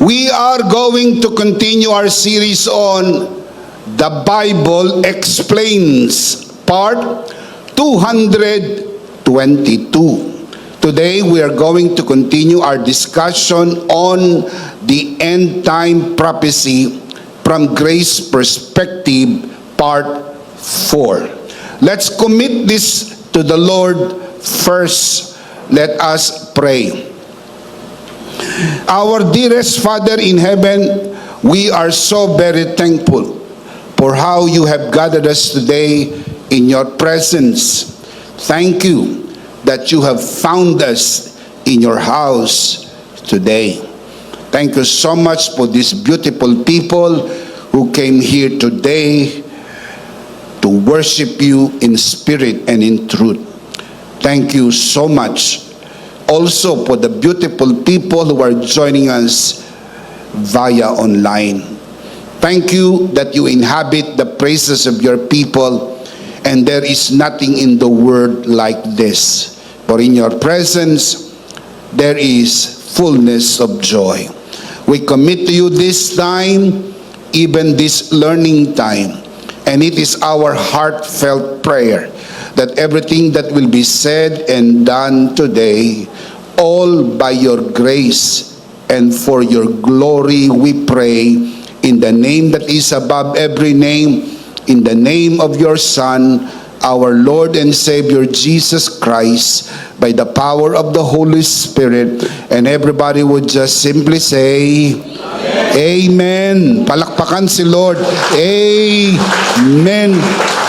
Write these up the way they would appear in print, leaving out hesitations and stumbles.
We are going to continue our series on The Bible Explains, part 222. Today we are going to continue our discussion on the end time prophecy from Grace Perspective, part 4. Let's commit this to the Lord first. Let us pray. Our dearest Father in heaven, we are so very thankful for how you have gathered us today in your presence. Thank you that you have found us in your house today. Thank you so much for these beautiful people who came here today to worship you in spirit and in truth. Thank you so much also for the beautiful people who are joining us via online. Thank you that you inhabit the praises of your people, and there is nothing in the world like this. For in your presence, there is fullness of joy. We commit to you this time, even this learning time, and it is our heartfelt prayer that everything that will be said and done today, all by your grace and for your glory, we pray in the name that is above every name, in the name of your Son, our Lord and Savior Jesus Christ, by the power of the Holy Spirit. And everybody would just simply say, Amen. Palakpakan si Lord. Amen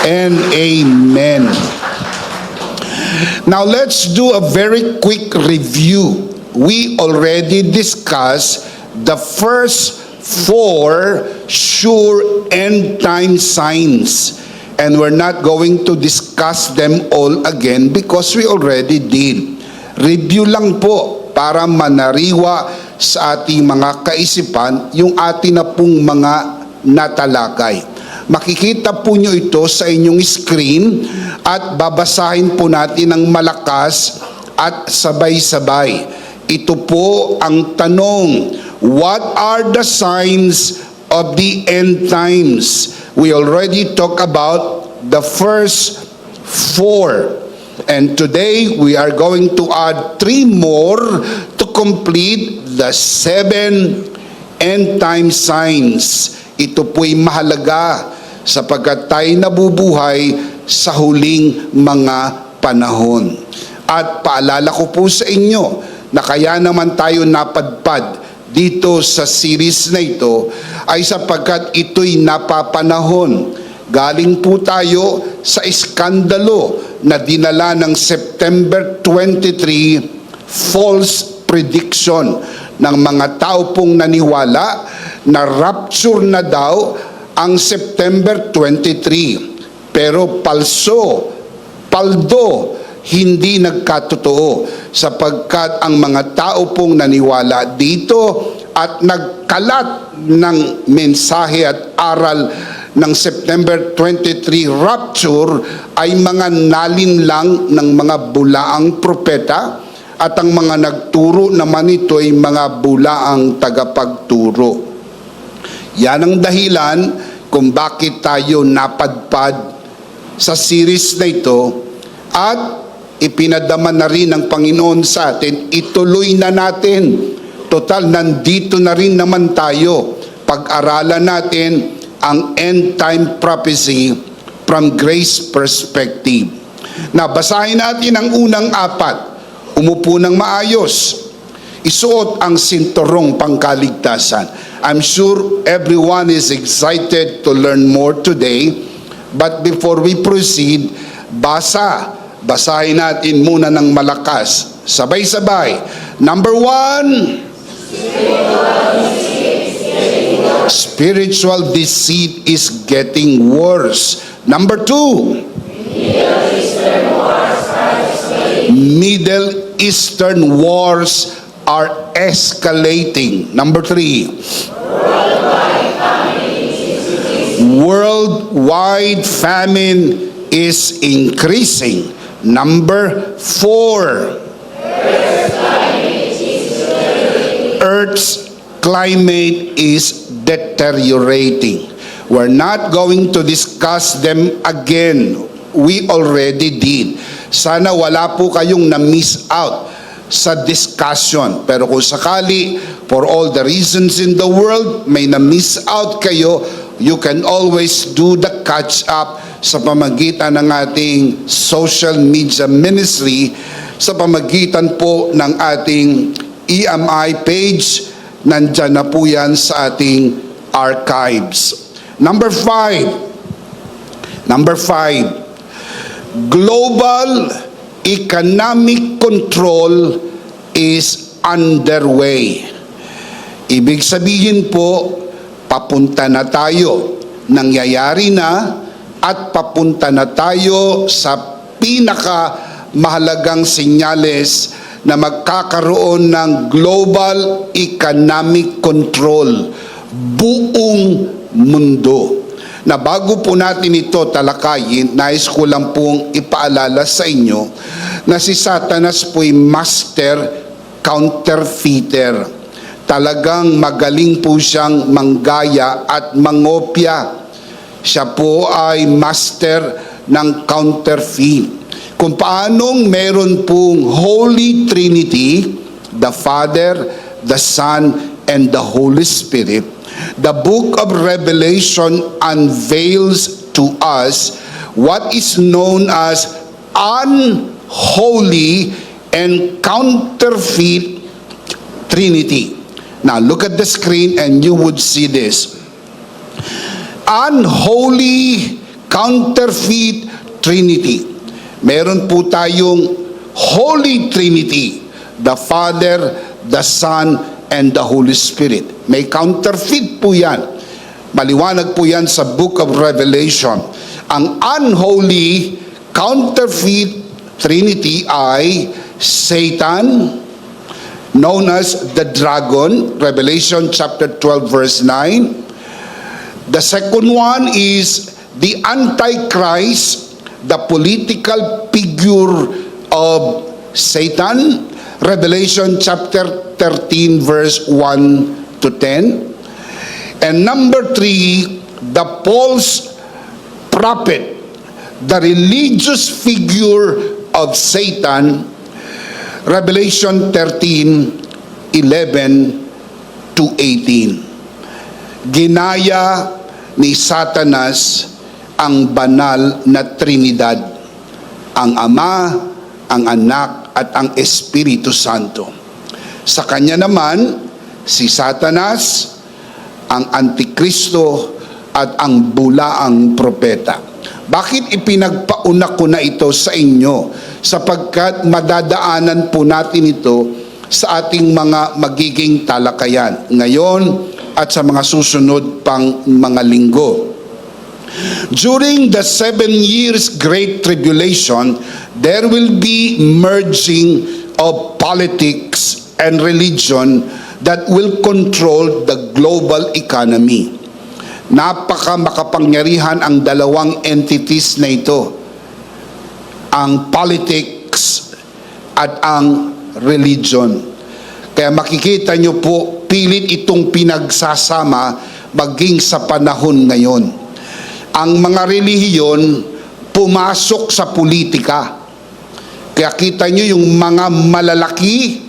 and amen. Now let's do a very quick review. We already discussed the first 4 sure end time signs. And we're not going to discuss them all again because we already did. Review lang po para manariwa sa ating mga kaisipan yung atin na pong mga natalakay. Makikita po nyo ito sa inyong screen at babasahin po natin ng malakas at sabay-sabay. Ito po ang tanong, what are the signs of the end times? We already talked about the first 4. And today we are going to add 3 more to complete the 7 end time signs. Ito po'y mahalaga sapagkat tayo nabubuhay sa huling mga panahon. At paalala ko po sa inyo na kaya naman tayo napadpad dito sa series na ito ay sapagkat ito'y napapanahon. Galing po tayo sa iskandalo na dinala ng September 23 false prediction ng mga tao pong naniwala na rapture na daw ang September 23. Pero paldo, hindi nagkatotoo sapagkat ang mga tao pong naniwala dito at nagkalat ng mensahe at aral ng September 23 rapture ay mga nalinlang ng mga bulaang propeta at ang mga nagturo naman ito ay mga bulaang tagapagturo. Yan ang dahilan kung bakit tayo napadpad sa series na ito at ipinadama na rin ng Panginoon sa atin, ituloy na natin. Total, nandito na rin naman tayo. Pag-aralan natin ang end time prophecy from Grace Perspective. Na basahin natin ang unang 4. Umupo ng maayos. Isuot ang sinturong pangkaligtasan. I'm sure everyone is excited to learn more today. But before we proceed, basahin natin muna ng malakas. Sabay-sabay. Number 1, spiritual deceit is getting worse. Number 2, Middle Eastern wars are escalating. Number 3, worldwide famine is increasing. Number 4, Earth's climate is deteriorating. We're not going to discuss them again. We already did. Sana wala po kayong na-miss out sa discussion. Pero kung sakali, for all the reasons in the world, may na-miss out kayo, you can always do the catch-up sa pamagitan ng ating social media ministry, sa pamagitan po ng ating EMI page. Nandyan na po yan sa ating archives. Number five, global economic control is underway. Ibig sabihin po, papunta na tayo, nangyayari na, at papunta na tayo sa pinakamahalagang senyales na magkakaroon ng global economic control buong mundo. Na bago po natin ito talakayin, nais ko lang pong ipaalala sa inyo na si Satanas po'y master counterfeiter. Talagang magaling po siyang manggaya at mangopya. Siya po ay master ng counterfeit. Kung paanong meron pong Holy Trinity, the Father, the Son, and the Holy Spirit, the book of Revelation unveils to us what is known as unholy and counterfeit Trinity. Now look at the screen and you would see this. Unholy counterfeit Trinity. Meron po tayong Holy Trinity, the Father, the Son, and the Holy Spirit. May counterfeit po yan. Maliwanag po yan sa book of Revelation. Ang unholy counterfeit Trinity ay Satan, known as the dragon, Revelation chapter 12 verse 9. The second one is the Antichrist, the political figure of Satan, Revelation chapter 13 verse 1 to 10. And number 3, the false prophet, the religious figure of Satan, Revelation 13, 11 to 18. Ginaya ni Satanas ang banal na Trinidad, ang Ama, ang Anak, at ang Espiritu Santo. Sa kanya naman, si Satanas, ang Antikristo, at ang bulaang propeta. Bakit ipinagpauna ko na ito sa inyo? Sapagkat madadaanan po natin ito sa ating mga magiging talakayan ngayon at sa mga susunod pang mga linggo. During the 7 years Great Tribulation, there will be merging of politics and religion that will control the global economy. Napaka makapangyarihan ang dalawang entities na ito, ang politics at ang religion. Kaya makikita nyo po, pilit itong pinagsasama maging sa panahon ngayon. Ang mga relihiyon pumasok sa politika. Kaya kita nyo yung mga malalaki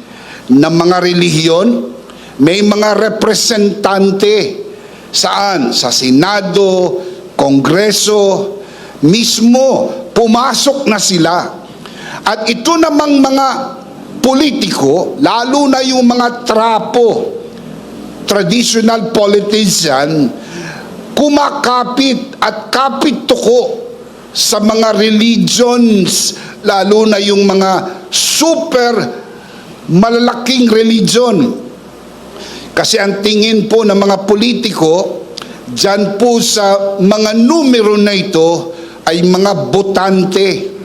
na mga relihiyon, may mga representante saan? Sa Senado, Kongreso, mismo pumasok na sila. At ito namang mga politiko, lalo na yung mga trapo, traditional politician, kumakapit at kapit-tuko sa mga religions, lalo na yung mga super malalaking religion. Kasi ang tingin po ng mga politiko, dyan po sa mga numero na ito ay mga botante.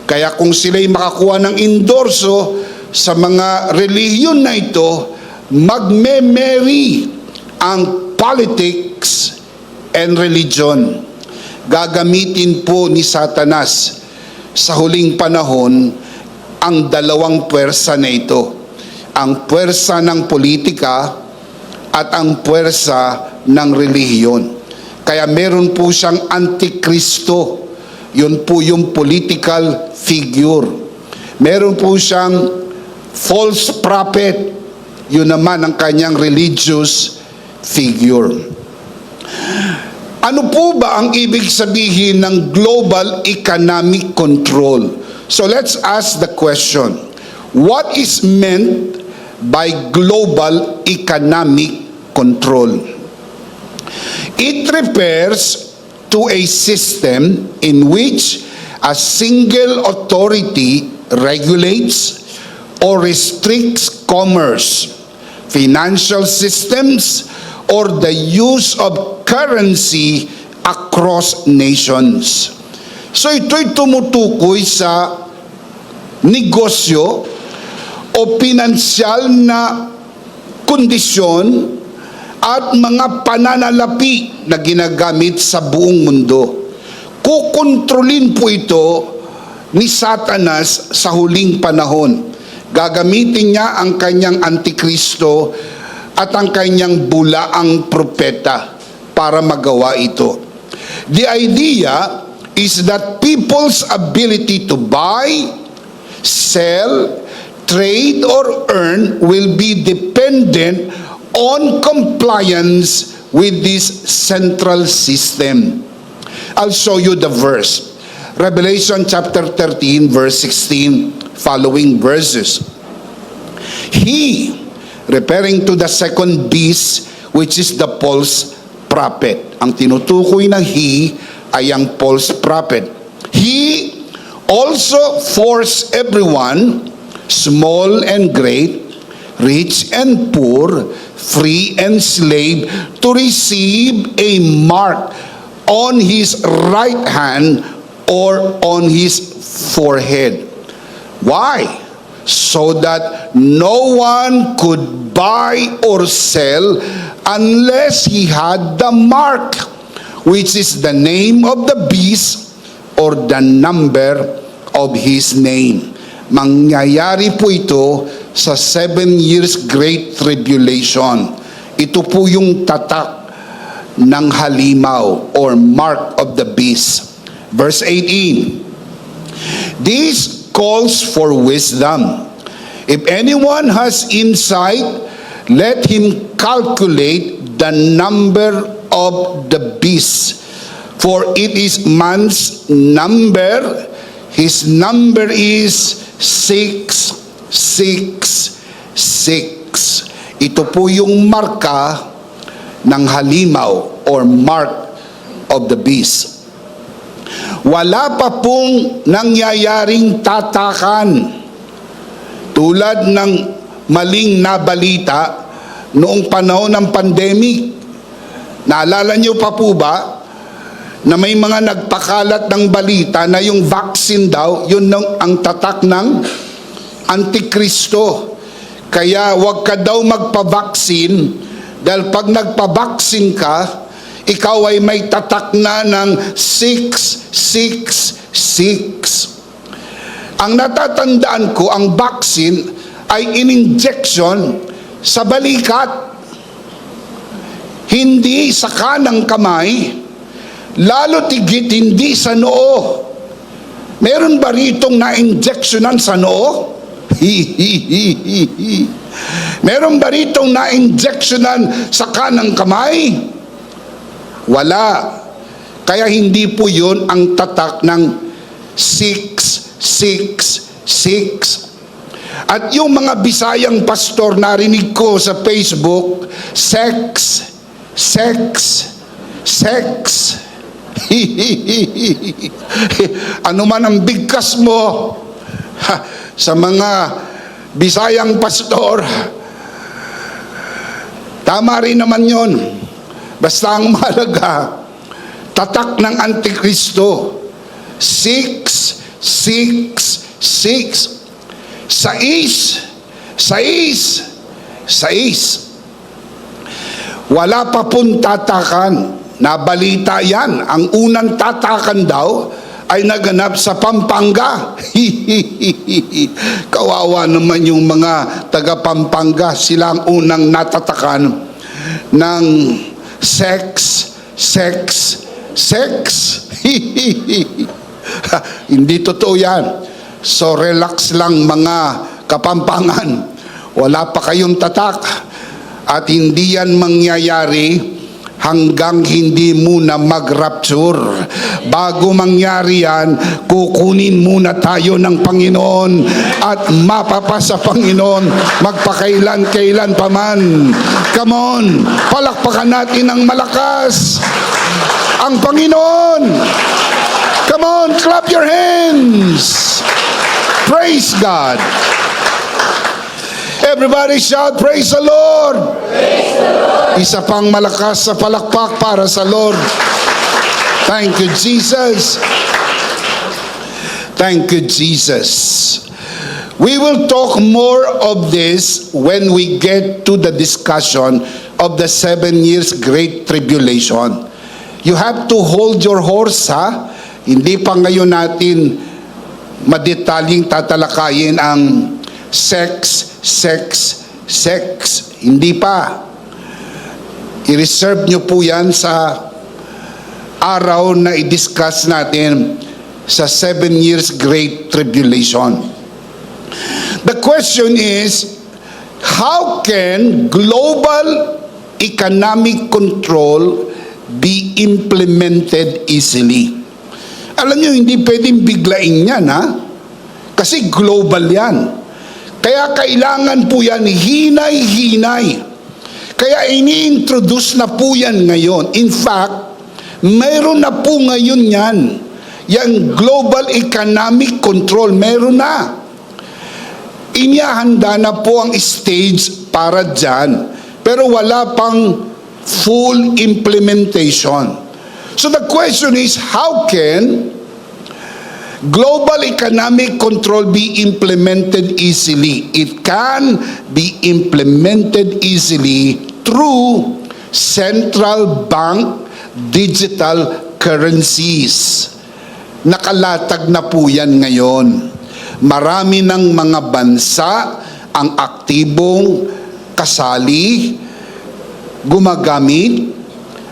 Kaya kung sila'y makakuha ng endorso sa mga relihiyon na ito, magme-marry ang politics and religion. Gagamitin po ni Satanas sa huling panahon ang dalawang puwersa na ito. Ang puwersa ng politika at ang puwersa ng relihiyon. Kaya meron po siyang antikristo. Yun po yung political figure. Meron po siyang false prophet. Yun naman ang kanyang religious figure. Ano po ba ang ibig sabihin ng global economic control? So let's ask the question, what is meant by global economic control? It refers to a system in which a single authority regulates or restricts commerce, financial systems, or the use of currency across nations. So ito'y tumutukoy sa negosyo o pinansyal na kondisyon at mga pananalapi na ginagamit sa buong mundo. Kukontrolin po ito ni Satanas sa huling panahon. Gagamitin niya ang kanyang antikristo at ang kanyang bulaang propeta para magawa ito. The idea is that people's ability to buy, sell, trade, or earn will be dependent on compliance with this central system. I'll show you the verse. Revelation chapter 13, verse 16, following verses. He, referring to the second beast, which is the false prophet. Ang tinutukoy na he ay ang false prophet. He also forced everyone, small and great, rich and poor, free and slave, to receive a mark on his right hand or on his forehead. Why? So that no one could buy or sell unless he had the mark, which is the name of the beast or the number of his name. Mangyayari po ito sa 7 years Great Tribulation. Ito po yung tatak ng halimaw or mark of the beast. Verse 18. This calls for wisdom. If anyone has insight, let him calculate the number of the beast, for it is man's number. His number is 666. Ito po yung marka ng halimaw or mark of the beast. Wala pa pong nangyayaring tatakan tulad ng maling nabalita noong panahon ng pandemic. Naalala niyo pa po ba na may mga nagpakalat ng balita na yung vaccine daw, yun ang tatak ng antikristo. Kaya wag ka daw magpa-vaccine dahil pag nagpa-vaccine ka, ikaw ay may tatak na ng 666. Ang natatandaan ko, ang vaccine ay in-injection sa balikat, hindi sa kanang kamay, lalo tigit hindi sa noo. Meron ba ritong na-injectionan sa noo? Meron ba ritong na-injectionan sa kanang kamay? Wala. Kaya hindi po yun ang tatak ng 666. At yung mga Bisayang pastor narinig ko sa Facebook, sex. Ano man ang bigkas mo sa mga Bisayang pastor, tama rin naman yun. Basta ang mahalaga, tatak ng Antikristo, 666. Sais. Wala pa pong tatakan. Nabalita yan. Ang unang tatakan daw ay naganap sa Pampanga. Kawawa naman yung mga taga Pampanga. Sila ang unang natatakan. ng sex, sex, sex. Hindi totoo yan. So relax lang mga Kapampangan. Wala pa kayong tatak at hindi yan mangyayari hanggang hindi muna mag-rapture. Bago mangyari yan, kukunin muna tayo ng Panginoon at mapapasa Panginoon magpakailan-kailan pa man. Come on, palakpakan natin ng malakas ang Panginoon. Come on, clap your hands. Praise God. Everybody shout, praise the Lord. Praise the Lord. Isa pang malakas sa palakpak para sa Lord. Thank you, Jesus. Thank you, Jesus. We will talk more of this when we get to the discussion of the 7 years Great Tribulation. You have to hold your horse, ha? Hindi pa ngayon natin madetalyeng tatalakayin ang sex, sex, sex. Hindi pa. I-reserve nyo po yan sa araw na i-discuss natin sa 7 years Great Tribulation. The question is, how can global economic control be implemented easily? Alam nyo, hindi pwedeng biglain yan, ha? Kasi global yan. Kaya kailangan po yan hinay-hinay. Kaya ini-introduce na po yan ngayon. In fact, mayroon na po ngayon yan. Yang global economic control, mayroon na. Inihahanda na po ang stage para dyan. Pero wala pang full implementation. So the question is, how can global economic control be implemented easily? It can be implemented easily through central bank digital currencies. Nakalatag na po yan ngayon. Marami ng mga bansa ang aktibong kasali, gumagamit.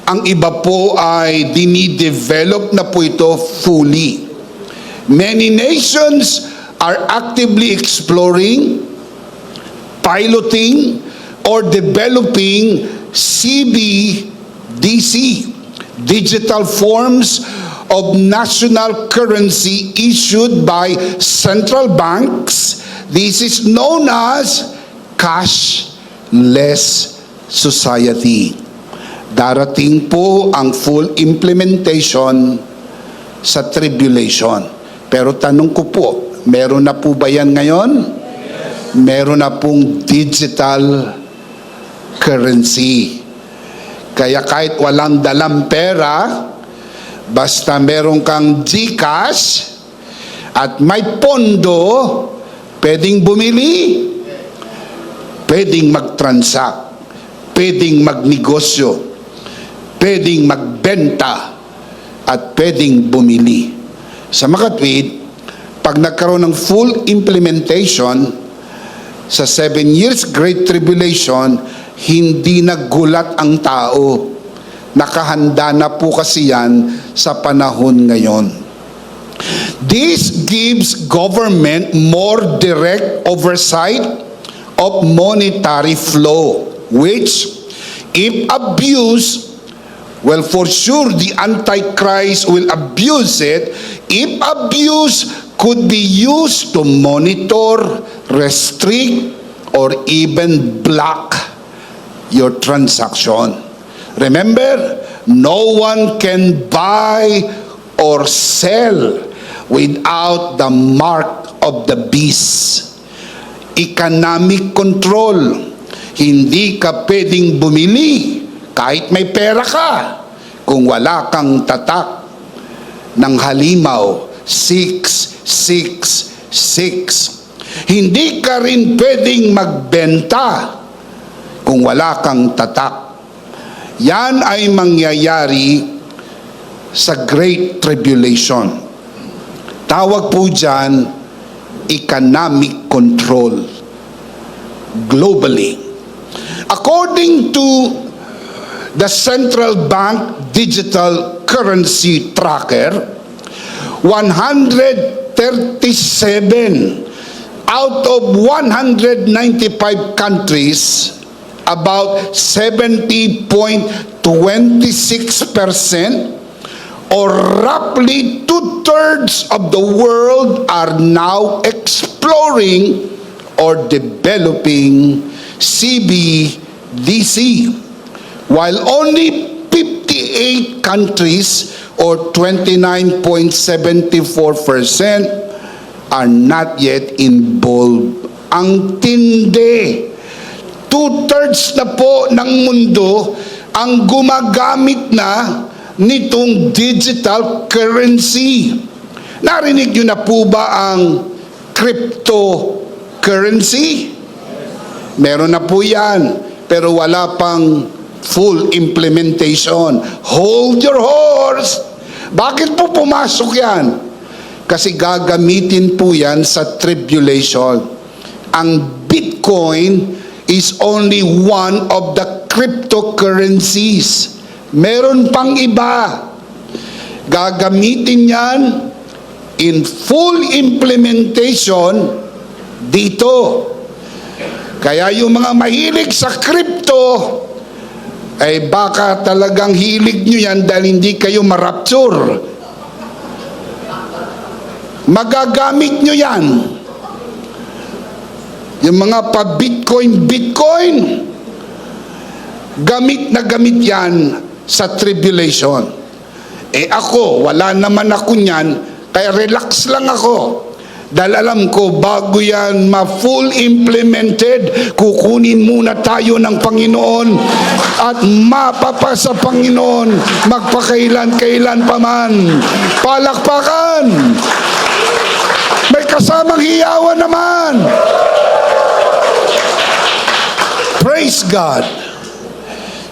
Ang iba po ay dinidevelop na po ito fully. Many nations are actively exploring, piloting, or developing CBDC, digital forms of national currency issued by central banks. This is known as cashless society. Darating po ang full implementation sa tribulation. Pero tanong ko po, meron na po ba yan ngayon? Yes. Meron na pong digital currency. Kaya kahit walang dalang pera, basta meron kang GCash at may pondo, pwedeng bumili, pwedeng mag-transact, pwedeng magnegosyo, pwedeng magbenta, at pwedeng bumili. Sa makatwid, pag nagkaroon ng full implementation sa 7 years Great Tribulation, hindi nagulat ang tao. Nakahanda na po kasi yan sa panahon ngayon. This gives government more direct oversight of monetary flow, which, if abused, well, for sure, the Antichrist will abuse it. If abused, could be used to monitor, restrict, or even block your transaction. Remember, no one can buy or sell without the mark of the beast. Economic control. Hindi ka pwedeng bumili kahit may pera ka, kung wala kang tatak ng halimaw 666. Hindi ka rin pwedeng magbenta kung wala kang tatak. Yan ay mangyayari sa Great Tribulation. Tawag po dyan, economic control globally. According to the Central Bank Digital Currency Tracker, 137 out of 195 countries, about 70.26%, or roughly 2/3 of the world, are now exploring or developing CBDC, while only 58 countries or 29.74% are not yet involved. Ang tindi. 2/3 na po ng mundo ang gumagamit na nitong digital currency. Narinig nyo na po ba ang cryptocurrency? Meron na po yan, pero wala pang full implementation. Hold your horse! Bakit po pumasok yan? Kasi gagamitin po yan sa tribulation. Ang Bitcoin is only one of the cryptocurrencies. Meron pang iba. Gagamitin yan in full implementation dito. Kaya yung mga mahilig sa crypto, ay baka talagang hilig nyo yan dahil hindi kayo marapture. Magagamit nyo yan. Yung mga pa-Bitcoin, gamit na gamit yan sa tribulation. Ako, wala naman ako niyan, kaya relax lang ako. Dahil alam ko, bago yan ma-full implemented, kukunin muna tayo ng Panginoon at mapapa sa Panginoon magpakailan-kailan pa man. Palakpakan! May kasamang hiyawan naman. Praise God.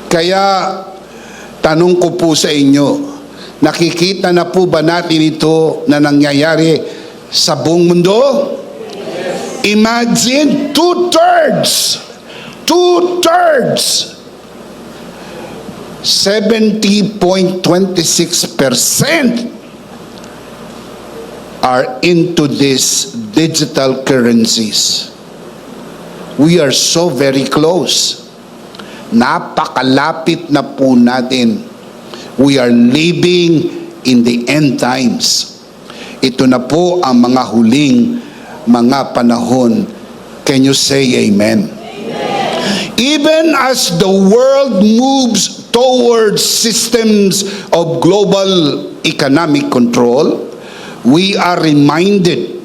Kaya, tanong ko po sa inyo, nakikita na po ba natin ito na nangyayari sa buong mundo? Imagine, 2/3, 70.26% are into these digital currencies. We are so very close. Napakalapit na po natin. We are living in the end times. Ito na po ang mga huling mga panahon. Can you say amen? Amen. Even as the world moves towards systems of global economic control, we are reminded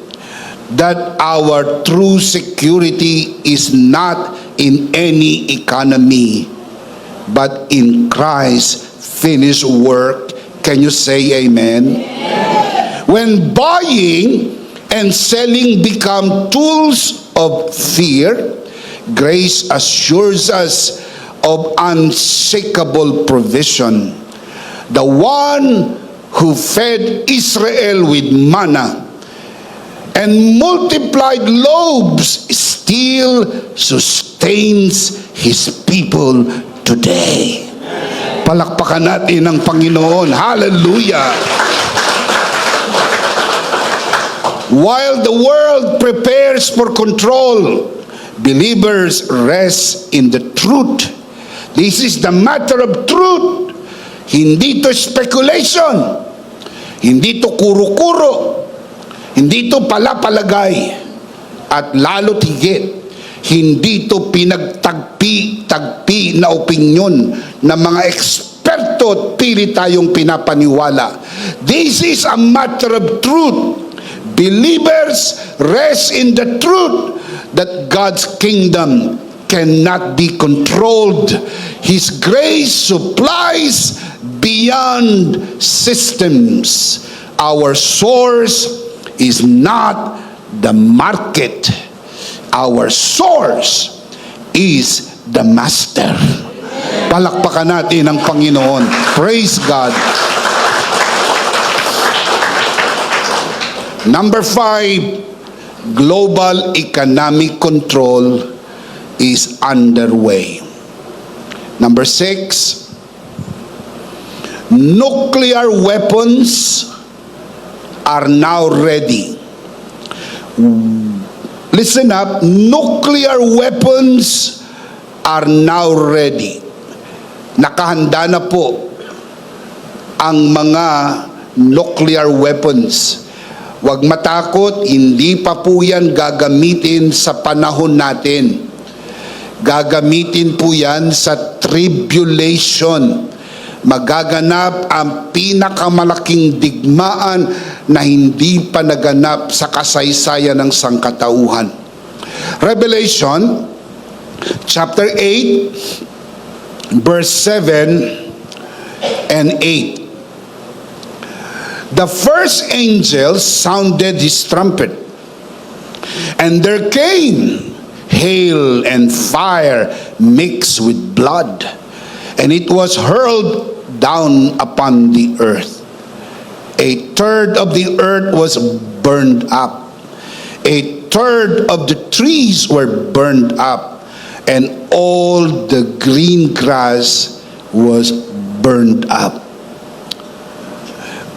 that our true security is not in any economy, but in Christ's finished work. Can you say amen? Amen. When buying and selling become tools of fear, grace assures us of unshakable provision. The one who fed Israel with manna and multiplied loaves still sustains His people today. Palakpakan natin ang Panginoon. Hallelujah! While the world prepares for control, believers rest in the truth. This is the matter of truth. Hindi to speculation. Hindi to kuro-kuro. Hindi to palapalagay. At lalo't higit, hindi to pinagtagpi-tagpi na opinyon ng mga eksperto at pili tayong pinapaniwala. This is a matter of truth. Believers rest in the truth that God's kingdom cannot be controlled. His grace supplies beyond systems. Our source is not the market. Our source is the Master. Palakpakan natin ang Panginoon. Praise God. Number 5, global economic control is underway. Number 6, Nuclear weapons are now ready. Listen up, nuclear weapons are now ready. Nakahanda na po ang mga nuclear weapons. Huwag matakot, hindi pa po yan gagamitin sa panahon natin. Gagamitin po yan sa tribulation. Magaganap ang pinakamalaking digmaan na hindi pa naganap sa kasaysayan ng sangkatauhan. Revelation chapter 8 verse 7 and 8. The first angel sounded his trumpet, and there came hail and fire mixed with blood, and it was hurled down upon the earth. A third of the earth was burned up. A third of the trees were burned up, and all the green grass was burned up.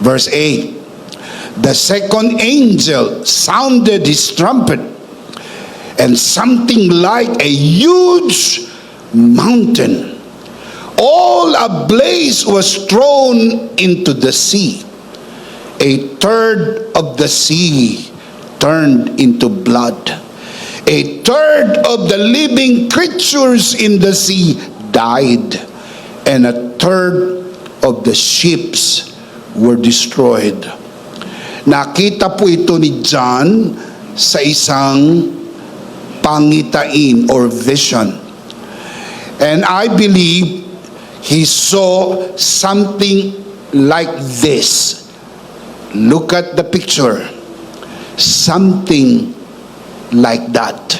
Verse 8. The second angel sounded his trumpet, and something like a huge mountain, all ablaze, was thrown into the sea. A third of the sea turned into blood. A third of the living creatures in the sea died, and a third of the ships were destroyed. Nakita po ito ni John sa isang pangitain or vision. And I believe he saw something like this. Look at the picture. Something like that.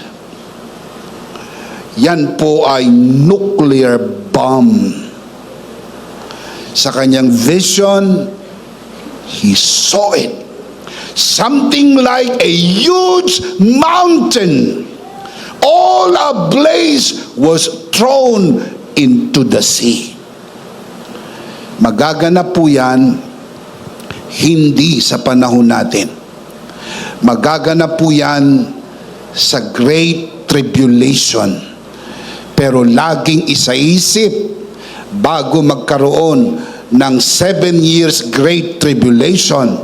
Yan po ay nuclear bomb. Sa kanyang vision, he saw it. Something like a huge mountain, all ablaze, was thrown into the sea. Magaganap po yan, hindi sa panahon natin. Magaganap po yan sa Great Tribulation. Pero laging isaisip, bago magkaroon ng 7 years Great Tribulation,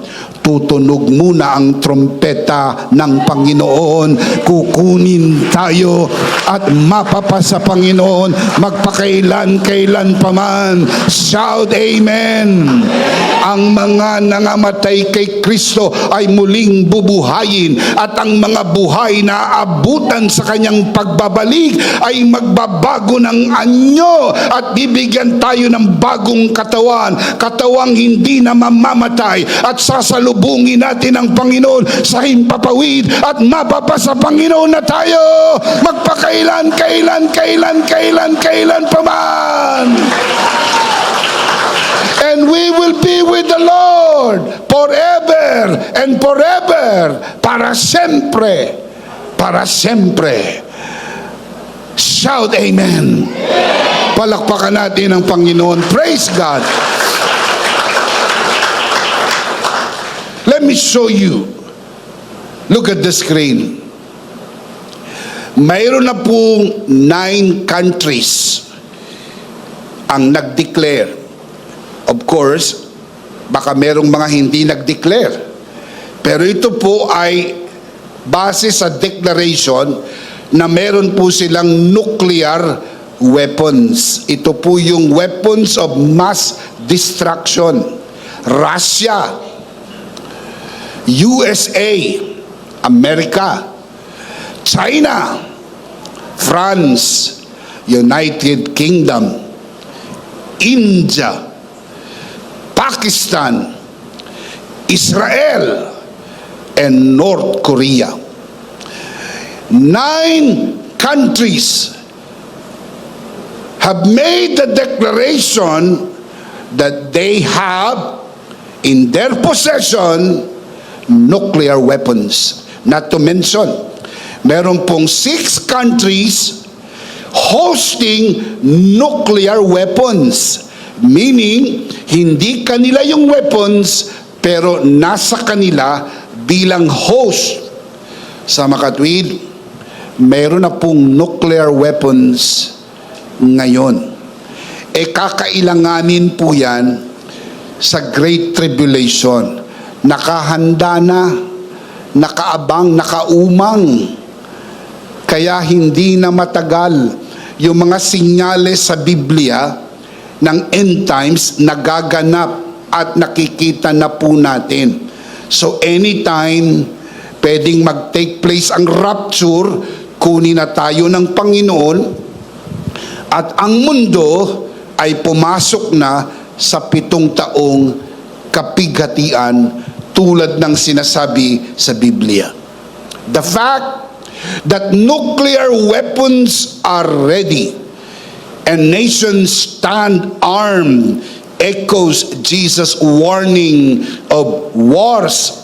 tutunog muna ang trompeta ng Panginoon. Kukunin tayo at mapapasa Panginoon magpakailan-kailan pa man. Shout Amen! Ang mga nangamatay kay Kristo ay muling bubuhayin, at ang mga buhay na abutan sa kanyang pagbabalik ay magbabago ng anyo, at bibigyan tayo ng bagong katawan, katawang hindi na mamamatay, at sasalubungin natin ang Panginoon sa himpapawid, at mapapasa Panginoon na tayo magpakailan, kailan pa man. And we will be with the Lord forever and forever, para sempre, para sempre. Shout Amen! Palakpakan natin ang Panginoon. Praise God! Let me show you. Look at the screen. Mayroon na pong 9 countries ang nag-declare. Of course, baka merong mga hindi nag-declare. Pero ito po ay base sa declaration na meron po silang nuclear weapons. Ito po yung weapons of mass destruction. Russia, USA, Amerika, China, France, United Kingdom, India, Pakistan, Israel, and North Korea. 9 countries have made the declaration that they have in their possession nuclear weapons. Not to mention, meron pong 6 countries hosting nuclear weapons. Meaning, hindi kanila yung weapons, pero nasa kanila bilang host. Sa makatwid, meron na pong nuclear weapons ngayon. Kakailanganin po yan sa Great Tribulation. Nakahanda na, nakaabang, nakaumang. Kaya hindi na matagal yung mga sinyales sa Biblia ng end times nagaganap at nakikita na po natin. So anytime pwedeng mag-take place ang rapture, kunin na tayo ng Panginoon at ang mundo ay pumasok na sa 7 taong kapighatian tulad ng sinasabi sa Biblia. The fact that nuclear weapons are ready and nations stand armed echoes Jesus' warning of wars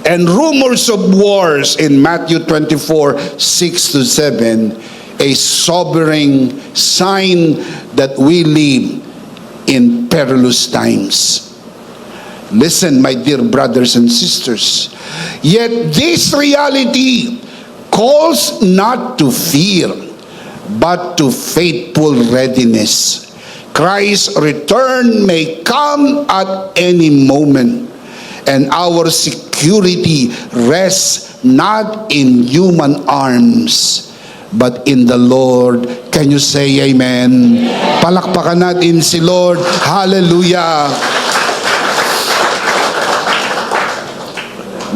and rumors of wars in Matthew 24:6-7, a sobering sign that we live in perilous times. Listen, my dear brothers and sisters, yet this reality calls not to fear, but to faithful readiness. Christ's return may come at any moment, and our security rests not in human arms, but in the Lord. Can you say amen? Palakpakan natin si Lord. Hallelujah.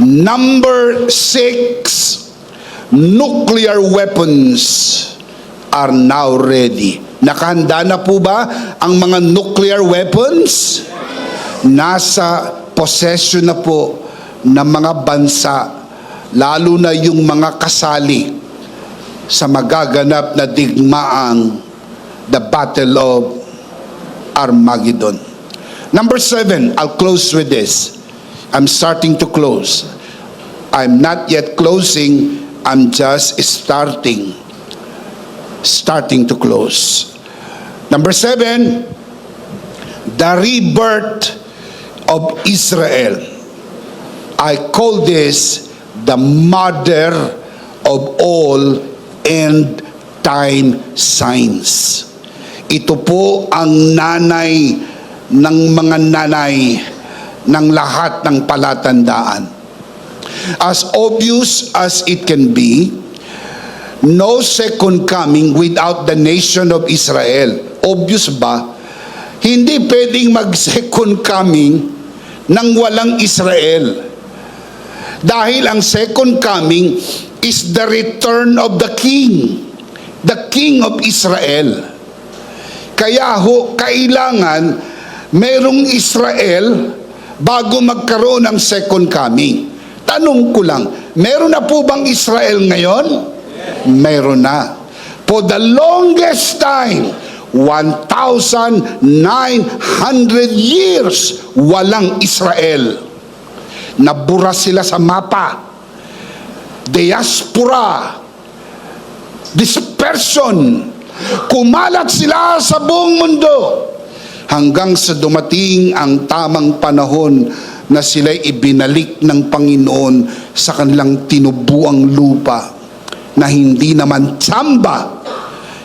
Number 6, nuclear weapons are now ready. Nakahanda na po ba ang mga nuclear weapons? Nasa possession na po ng mga bansa, lalo na yung mga kasali sa magaganap na digmaang the Battle of Armageddon. Number 7, I'll close with this. I'm starting to close. I'm not yet closing, I'm just starting to close. Number 7, the rebirth of Israel. I call this the mother of all end time signs. Ito po ang nanay ng mga nanay ng lahat ng palatandaan. As obvious as it can be, no second coming without the nation of Israel. Obvious ba? Hindi pwedeng mag-second coming nang walang Israel. Dahil ang second coming is the return of the King of Israel. Kaya kailangan merong Israel bago magkaroon ng second coming. Tanong ko lang, meron na po bang Israel ngayon? Meron na. For the longest time, 1,900 years, walang Israel. Nabura sila sa mapa. Diaspora. Dispersion. Kumalat sila sa buong mundo. Hanggang sa dumating ang tamang panahon na sila'y ibinalik ng Panginoon sa kanilang tinubuang lupa na hindi naman tsamba,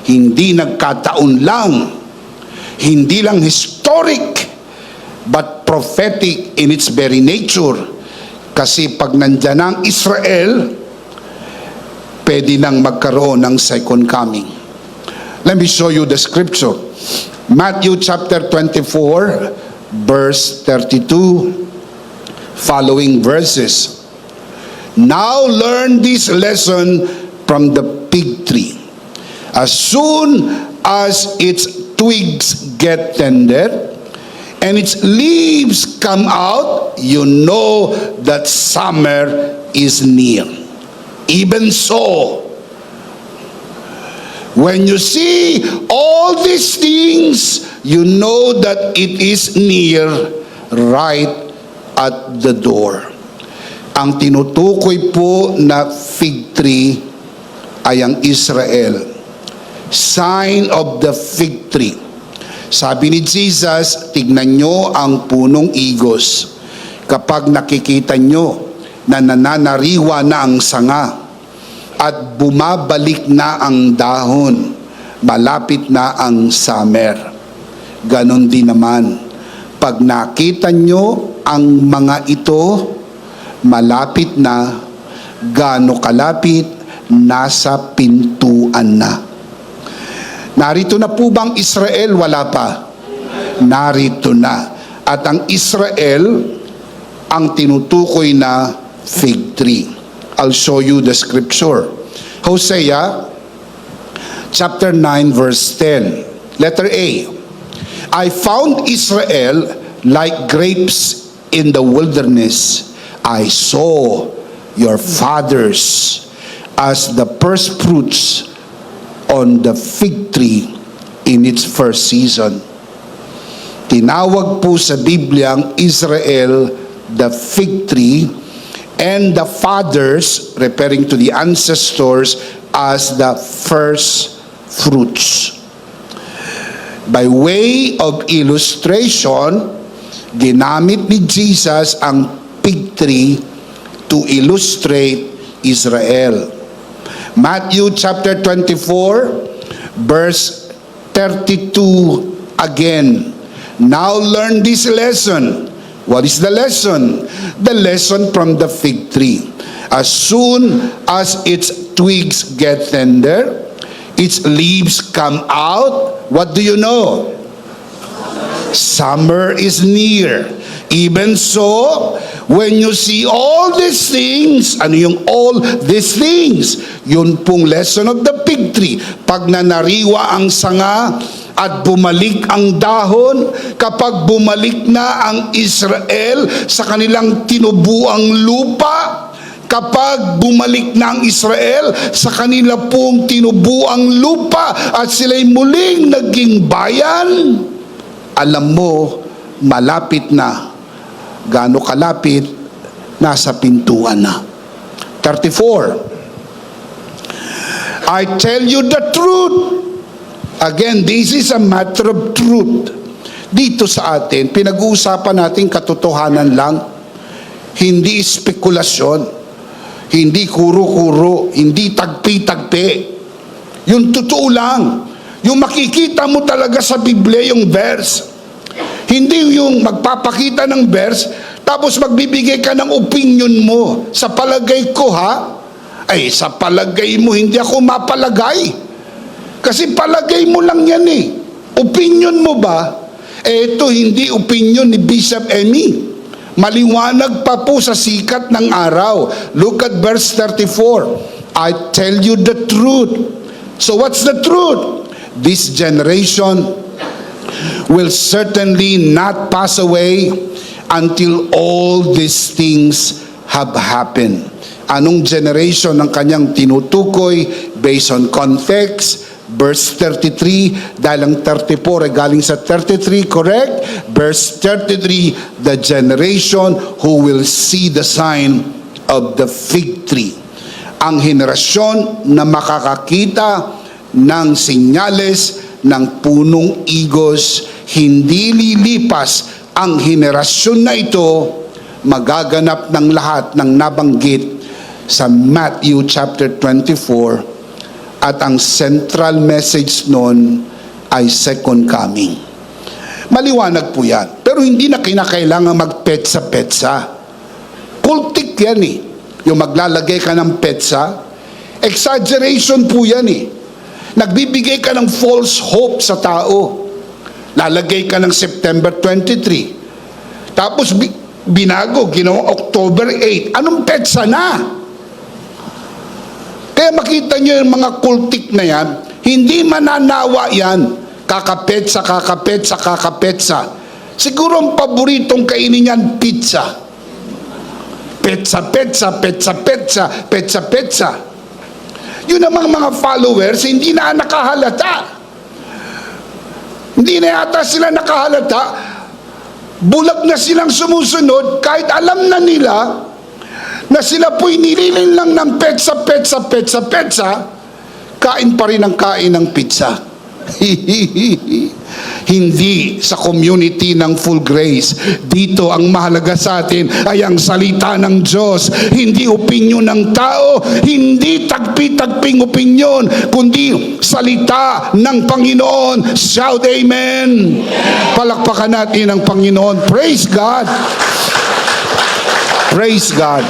hindi nagkataon lang, hindi lang historic, but prophetic in its very nature. Kasi pag nandyan ang Israel, pwede nang magkaroon ng second coming. Let me show you the scripture. Matthew chapter 24, verse 32, following verses. Now learn this lesson from the fig tree. As soon as its twigs get tender and its leaves come out, you know that summer is near. Even so, when you see all these things, you know that it is near, right at the door. Ang tinutukoy po na fig tree ay ang Israel. Sign of the fig tree. Sabi ni Jesus, tignan nyo ang punong igos. Kapag nakikita nyo na nananariwa na ang sanga at bumabalik na ang dahon, malapit na ang summer. Ganon din naman, pag nakita nyo ang mga ito, malapit na, gaano kalapit, nasa pintuan na. Narito na po bang Israel? Wala pa. Narito na. At ang Israel, ang tinutukoy na fig tree. I'll show you the scripture. Hosea, chapter 9, verse 10. Letter A. I found Israel like grapes in the wilderness. I saw your fathers as the first fruits on the fig tree in its first season. Tinawag po sa Biblia ang Israel the fig tree, and the fathers, referring to the ancestors, as the first fruits. By way of illustration, ginamit ni Jesus ang fig tree to illustrate Israel. Matthew chapter 24, verse 32 again. Now learn this lesson. What is the lesson? The lesson from the fig tree. As soon as its twigs get tender, its leaves come out, what do you know? Summer is near. Even so, when you see all these things, ano yung all these things? Yun pong lesson of the fig tree. Pag nanariwa ang sanga at bumalik ang dahon, kapag bumalik na ang Israel sa kanilang tinubuang lupa, kapag bumalik na ang Israel sa kanila pong tinubuang lupa at sila'y muling naging bayan, alam mo, malapit na. Gaano kalapit? Nasa pintuan na. 34. I tell you the truth. Again, this is a matter of truth. Dito sa atin, pinag-uusapan natin katotohanan lang. Hindi spekulasyon. Hindi kuro-kuro. Hindi tagpi-tagpi. Yung totoo lang. Yung makikita mo talaga sa Biblia, yung verse. Hindi yung magpapakita ng verse, tapos magbibigay ka ng opinion mo. Sa palagay ko ha, ay sa palagay mo, hindi ako mapalagay. Kasi palagay mo lang yan eh. Opinion mo ba? Ito hindi opinion ni Bishop Emmy. Maliwanag pa po sa sikat ng araw. Look at verse 34. I tell you the truth. So what's the truth? This generation will certainly not pass away until all these things have happened. Anong generation ang kanyang tinutukoy based on context? Verse 33, dahil ang 34 ay galing sa 33, correct? Verse 33, the generation who will see the sign of the fig tree. Ang henerasyon na makakakita ng sinyales ng punong igos, hindi lilipas ang henerasyon na ito, magaganap ng lahat ng nabanggit sa Matthew chapter 24, at ang central message nun ay second coming. Maliwanag po yan. Pero hindi na kinakailangan magpetsa-petsa. Kultik yan eh. Yung maglalagay ka ng petsa, exaggeration po yan eh. Nagbibigay ka ng false hope sa tao. Lalagay ka ng September 23. Tapos binago, ginawa October 8. Anong petsa na? Kaya makita nyo yung mga kultik na yan, hindi mananawa yan. Kakapetsa, kakapetsa, kakapetsa. Siguro ang paboritong kainin yan, pizza. Petsa, petsa, petsa, petsa, petsa, petsa. Yun namang mga followers, hindi na nakahalata. Hindi na yata sila nakahalata. Bulag na silang sumusunod kahit alam na nila na sila po'y nililin lang ng petsa, petsa, petsa, petsa, kain pa rin ang kain ng pizza. hindi sa community ng Full Grace. Dito ang mahalaga sa atin ay ang salita ng Diyos, hindi opinyon ng tao, hindi tagpi-tagping opinyon, kundi salita ng Panginoon. Shout amen. Palakpakan natin ang Panginoon. Praise God. Praise God.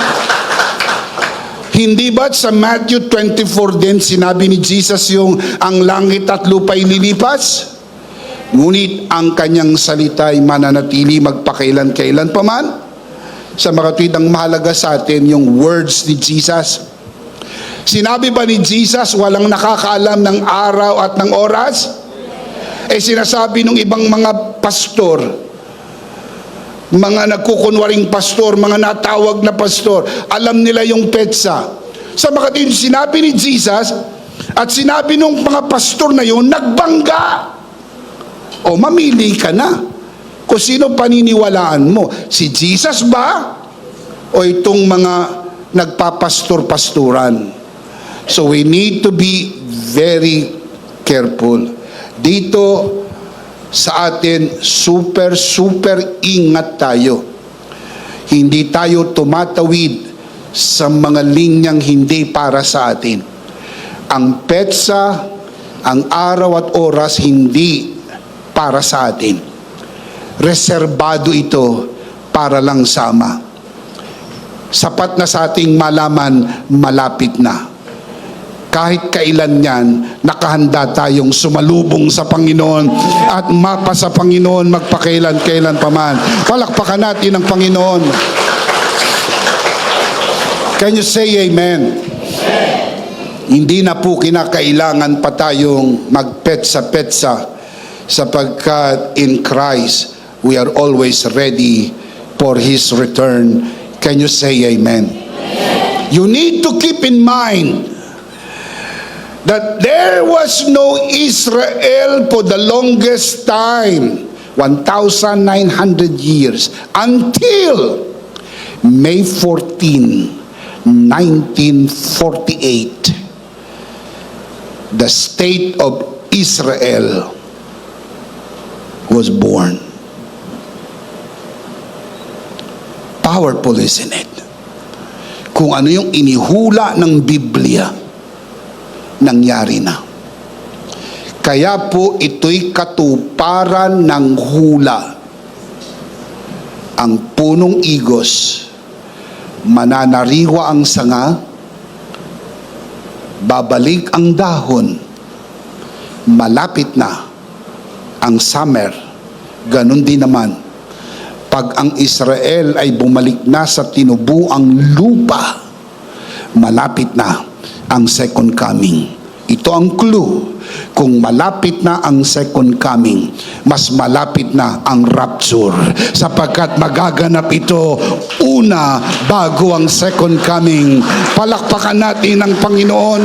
Hindi ba't sa Matthew 24 din sinabi ni Jesus yung ang langit at lupa'y lilipas? Ngunit ang kanyang salita ay mananatili magpakailan-kailan pa man. Sa mga tweet, ang mahalaga sa atin yung words ni Jesus. Sinabi ba ni Jesus walang nakakaalam ng araw at ng oras? Sinasabi ng ibang mga pastor, mga nagkukunwaring pastor, mga natawag na pastor, alam nila yung petsa. Sa mga tweet, sinabi ni Jesus at sinabi ng mga pastor na yun, nagbangga. O mamili ka na kung sino paniniwalaan mo, si Jesus ba o itong mga nagpapastor-pasturan. So we need to be very careful. Dito sa atin, super ingat tayo. Hindi tayo tumatawid sa mga linyang hindi para sa atin. Ang petsa, ang araw at oras, hindi para sa atin. Reserbado ito para lang sa Ama. Sapat na sa ating malaman, malapit na. Kahit kailan yan, nakahanda tayong sumalubong sa Panginoon at mapa sa Panginoon magpakailan-kailan pa man. Palakpakan natin ang Panginoon. Can you say amen? Hindi na po kinakailangan pa tayong magpetsa-petsa, sapagkat in Christ, we are always ready for His return. Can you say amen? You need to keep in mind that there was no Israel for the longest time, 1,900 years, until May 14, 1948, the state of Israel was born. Powerful, isn't it? Kung ano yung inihula ng Biblia, nangyari na. Kaya po ito'y katuparan ng hula. Ang punong igos, mananariwa ang sanga, babalik ang dahon, malapit na ang summer. Ganon din naman, pag ang Israel ay bumalik na sa tinubuang lupa, malapit na ang second coming. Ito ang clue. Kung malapit na ang second coming, mas malapit na ang rapture, sapagkat magaganap ito una bago ang second coming. Palakpakan natin ang Panginoon.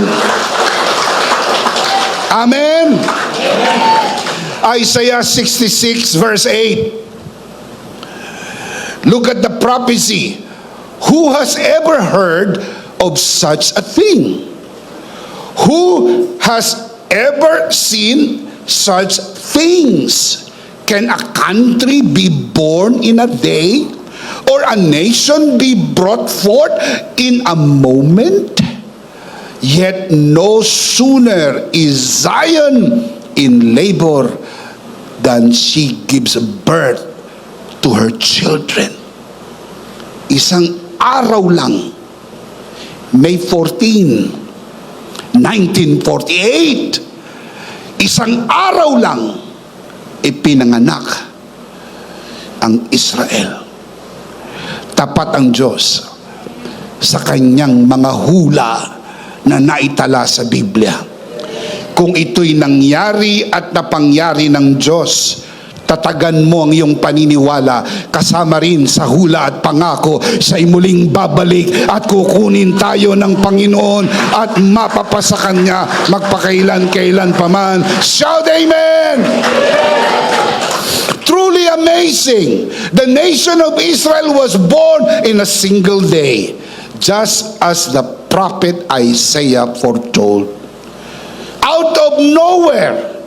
Amen. Isaiah 66 verse 8. Look at the prophecy. Who has ever heard of such a thing? Who has ever seen such things? Can a country be born in a day, or a nation be brought forth in a moment? Yet no sooner is Zion in labor than she gives birth to her children. Isang araw lang, May 14, 1948, isang araw lang, ipinanganak ang Israel. Tapat ang Diyos sa kanyang mga hula na naitala sa Biblia. Kung ito'y nangyari at napangyari ng Diyos, tatagan mo ang iyong paniniwala, kasama rin sa hula at pangako sa imuling babalik at kukunin tayo ng Panginoon at mapapasa Kanya magpakailan-kailan pa man. Shout amen! Truly amazing. The nation of Israel was born in a single day, just as the prophet Isaiah foretold. Out of nowhere,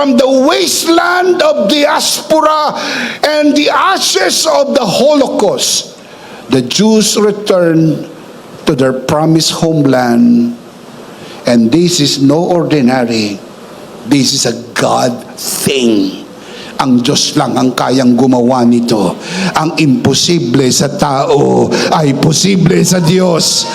from the wasteland of diaspora and the ashes of the Holocaust, the Jews returned to their promised homeland. And this is no ordinary, this is a God thing. Ang Diyos lang ang kayang gumawa nito. Ang imposible sa tao ay posible sa Diyos.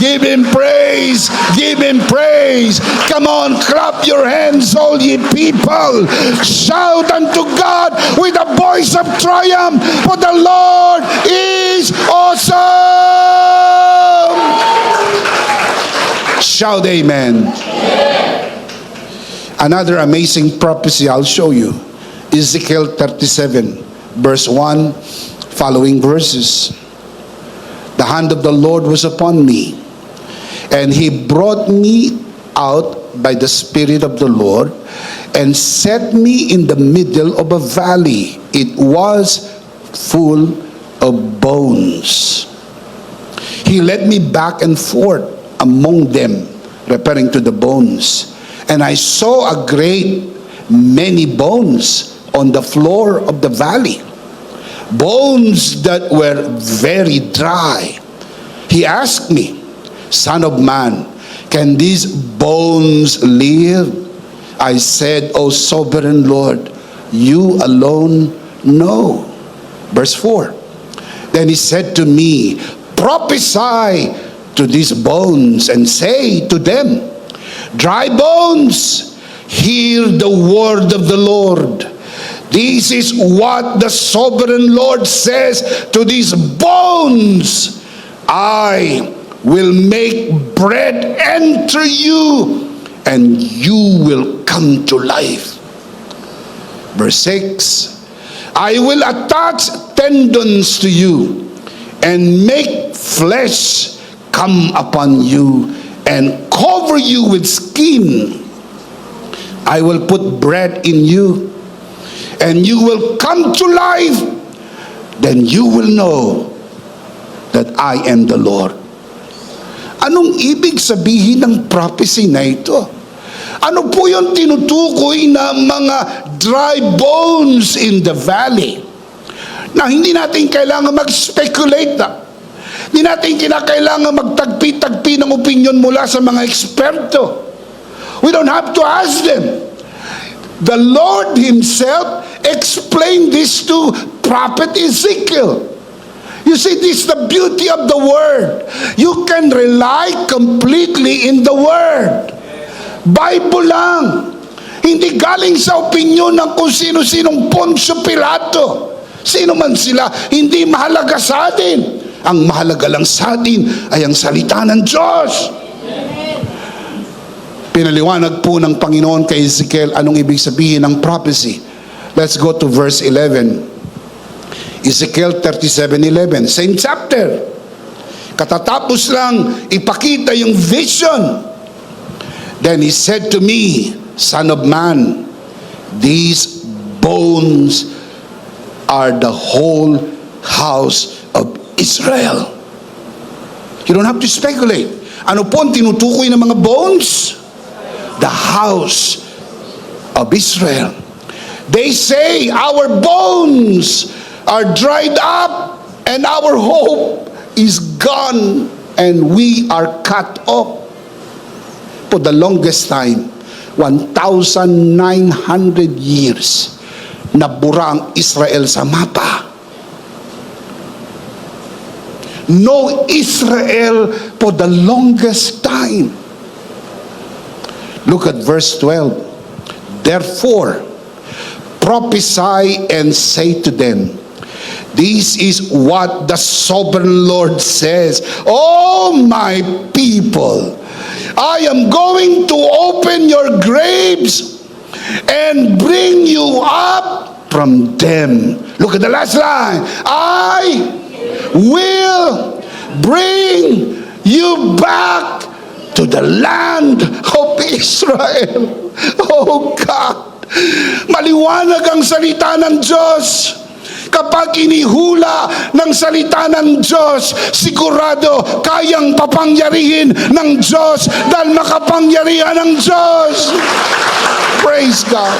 Give Him praise! Give Him praise! Come on, clap your hands, all ye people! Shout unto God with a voice of triumph, for the Lord is awesome! Shout amen. Another amazing prophecy I'll show you. Ezekiel 37, verse 1, following verses. The hand of the Lord was upon me, and He brought me out by the Spirit of the Lord, and set me in the middle of a valley. It was full of bones. He led me back and forth among them, referring to the bones. And I saw a great many bones on the floor of the valley, bones that were very dry. He asked me, Son of man, can these bones live? I said, O sovereign Lord, you alone know. Verse 4. Then he said to me, prophesy to these bones and say to them, dry bones, hear the word of the Lord. This is what the sovereign Lord says to these bones. I will make bread enter you, and you will come to life. Verse 6. I will attach tendons to you, and make flesh come upon you, and cover you with skin. I will put bread in you, and you will come to life. Then you will know that I am the Lord. Anong ibig sabihin ng prophecy na ito? Ano po yung tinutukoy na mga dry bones in the valley? Na hindi natin kailangan mag-speculate na. Hindi natin kinakailangan magtagpi-tagpi ng opinion mula sa mga eksperto. We don't have to ask them. The Lord Himself explained this to Prophet Ezekiel. You see, this is the beauty of the Word. You can rely completely in the Word. Bible lang. Hindi galing sa opinion ng kung sino-sinong Poncio Pilato. Sino man sila, hindi mahalaga sa atin. Ang mahalaga lang sa atin ay ang salita ng Diyos. Pinaliwanag po ng Panginoon kay Ezekiel anong ibig sabihin ng prophecy. Let's go to verse 11. Ezekiel 37:11, same chapter. Katatapos lang ipakita yung vision. Then he said to me, Son of man, these bones are the whole house of Israel. You don't have to speculate. Ano po ang tinutukoy ng mga bones? The house of Israel. They say, our bones are dried up, and our hope is gone, and we are cut off. For the longest time, 1,900 years, nabura ang Israel sa mapa. No Israel for the longest time. Look at verse 12. Therefore, prophesy and say to them, this is what the sovereign Lord says. Oh, my people, I am going to open your graves and bring you up from them. Look at the last line. I will bring you back to the land of Israel. Oh God, maliwanag ang salita ng Diyos. Kapag inihula ng salita ng Diyos, sigurado kayang papangyarihin ng Diyos dahil makapangyarihan ng Diyos. Praise God.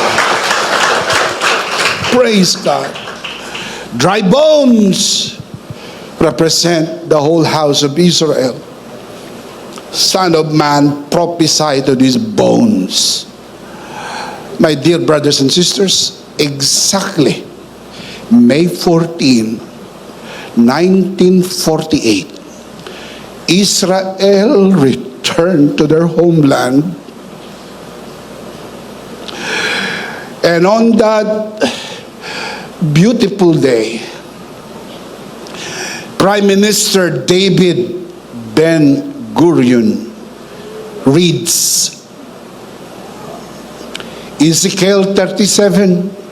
Praise God. Dry bones represent the whole house of Israel. Son of man, prophesy to these bones. My dear brothers and sisters, exactly May 14, 1948, Israel returned to their homeland. And on that beautiful day, Prime Minister David Ben-Gurion reads Ezekiel 37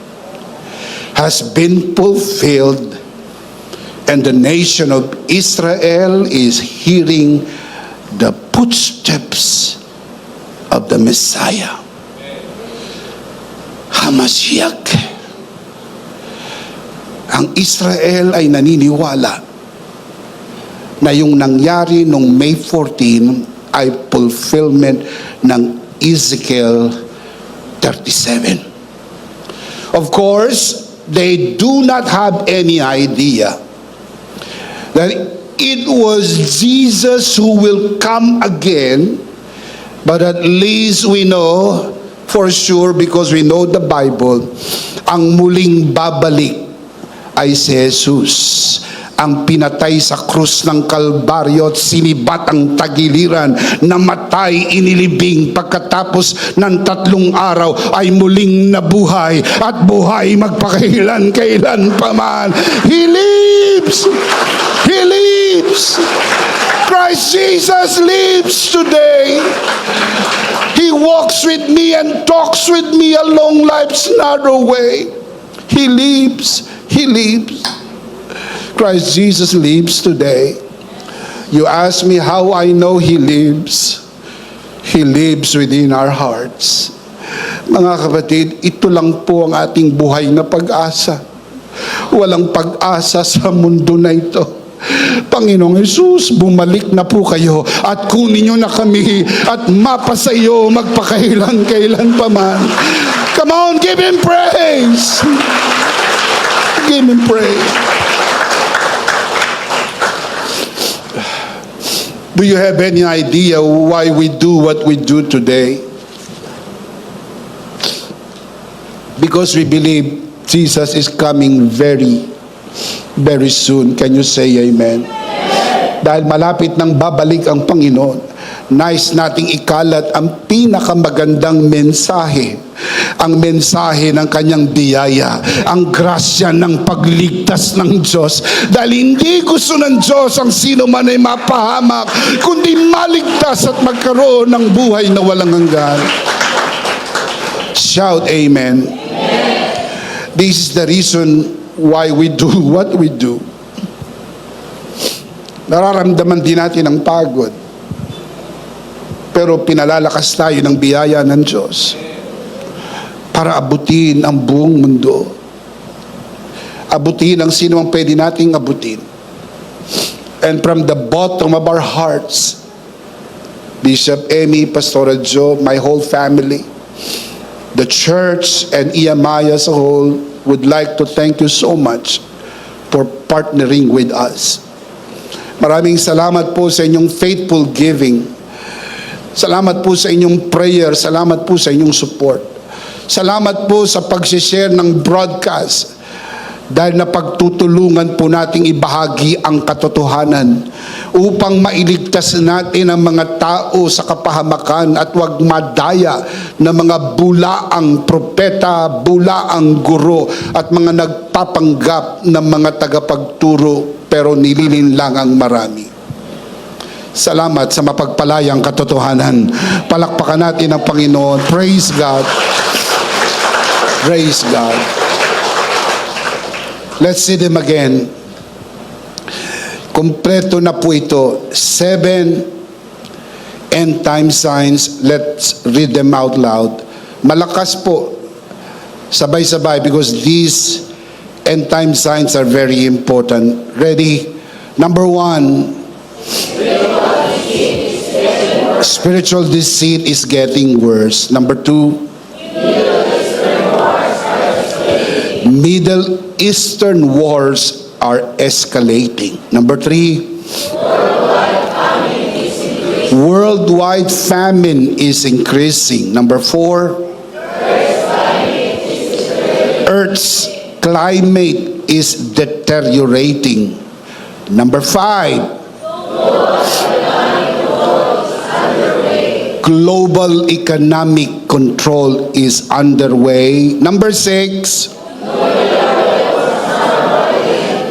has been fulfilled, and the nation of Israel is hearing the footsteps of the Messiah, Hamashiach. Ang Israel ay naniniwala na yung nangyari nung May 14 ay fulfillment ng Ezekiel 37. Of course, they do not have any idea that it was Jesus who will come again, but at least we know for sure, because we know the Bible, ang muling babalik ay si Jesus, ang pinatay sa krus ng Kalbaryo at sinibat ang tagiliran, namatay, inilibing, pagkatapos ng 3 araw ay muling nabuhay at buhay magpakailan-kailan pa man. He lives! He lives! Christ Jesus lives today. He walks with me and talks with me along life's narrow way. He lives. He lives. Christ Jesus lives today. You ask me how I know He lives. He lives within our hearts. Mga kapatid, ito lang po ang ating buhay na pag-asa. Walang pag-asa sa mundo na ito. Panginoong Jesus, bumalik na po kayo at kunin niyo na kami at mapasa iyo magpakailan-kailan pa man. Come on, give Him praise. Give Him praise. Do you have any idea why we do what we do today? Because we believe Jesus is coming very, very soon. Can you say amen? Dahil malapit nang babalik ang Panginoon, nais nating ikalat ang pinakamagandang mensahe, ang mensahe ng kanyang biyaya, ang grasya ng pagligtas ng Diyos. Dahil hindi gusto ng Diyos ang sino man ay mapahamak, kundi maligtas at magkaroon ng buhay na walang hanggan. Shout amen. This is the reason why we do what we do. Nararamdaman din natin ang pagod, pero pinalalakas tayo ng biyaya ng Diyos para abutin ang buong mundo. Abutin ang sino ang pwede nating abutin. And from the bottom of our hearts, Bishop Emmy, Pastor Joe, my whole family, the church and EMI as a whole would like to thank you so much for partnering with us. Maraming salamat po sa inyong faithful giving. Salamat po sa inyong prayer. Salamat po sa inyong support. Salamat po sa pag-share ng broadcast, dahil napagtutulungan po nating ibahagi ang katotohanan upang mailigtas natin ang mga tao sa kapahamakan at huwag madaya ng mga bulaang propeta, bulaang guro at mga nagpapanggap ng mga tagapagturo pero nililin lang ang marami. Salamat sa mapagpalayang katotohanan. Palakpakan natin ang Panginoon. Praise God. Praise God. Let's see them again. Kompleto na po ito. 7 end time signs. Let's read them out loud. Malakas po. Sabay-sabay, because these end time signs are very important. Ready? Number one, spiritual deceit is getting worse. Number two, Middle Eastern wars are escalating. Number three, worldwide famine is increasing. Number four, Earth's climate is deteriorating. Number five, global economic control is underway. Number six,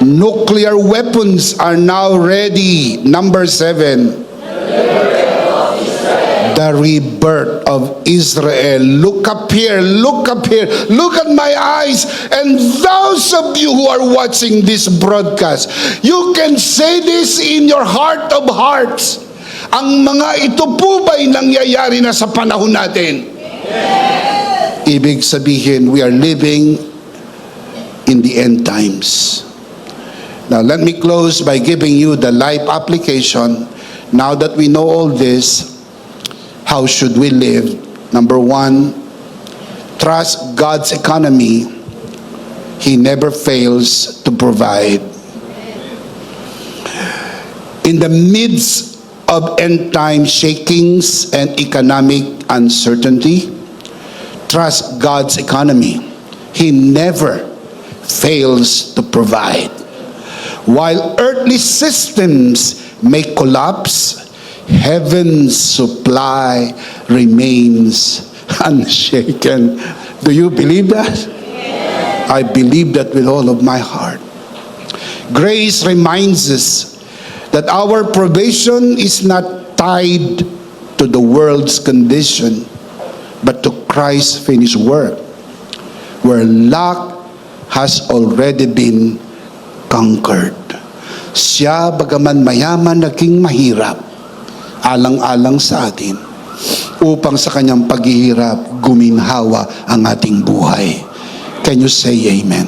nuclear weapons are now ready. Number seven, the rebirth of Israel. Look up here, look up here, look at my eyes. And those of you who are watching this broadcast, you can say this in your heart of hearts. Ang mga ito po ba'y nangyayari na sa panahon natin? Yes. Ibig sabihin, we are living in the end times. Now, let me close by giving you the life application. Now that we know all this, how should we live? Number one, trust God's economy. He never fails to provide. In the midst of end time shakings and economic uncertainty, trust God's economy. He never fails to provide. While earthly systems may collapse, heaven's supply remains unshaken. Do you believe that? Yes. I believe that with all of my heart. Grace reminds us that our provision is not tied to the world's condition, but to Christ's finished work, where lack has already been conquered. Siya, bagaman mayaman, naging mahirap, alang-alang sa atin, upang sa kanyang paghihirap, guminhawa ang ating buhay. Can you say amen?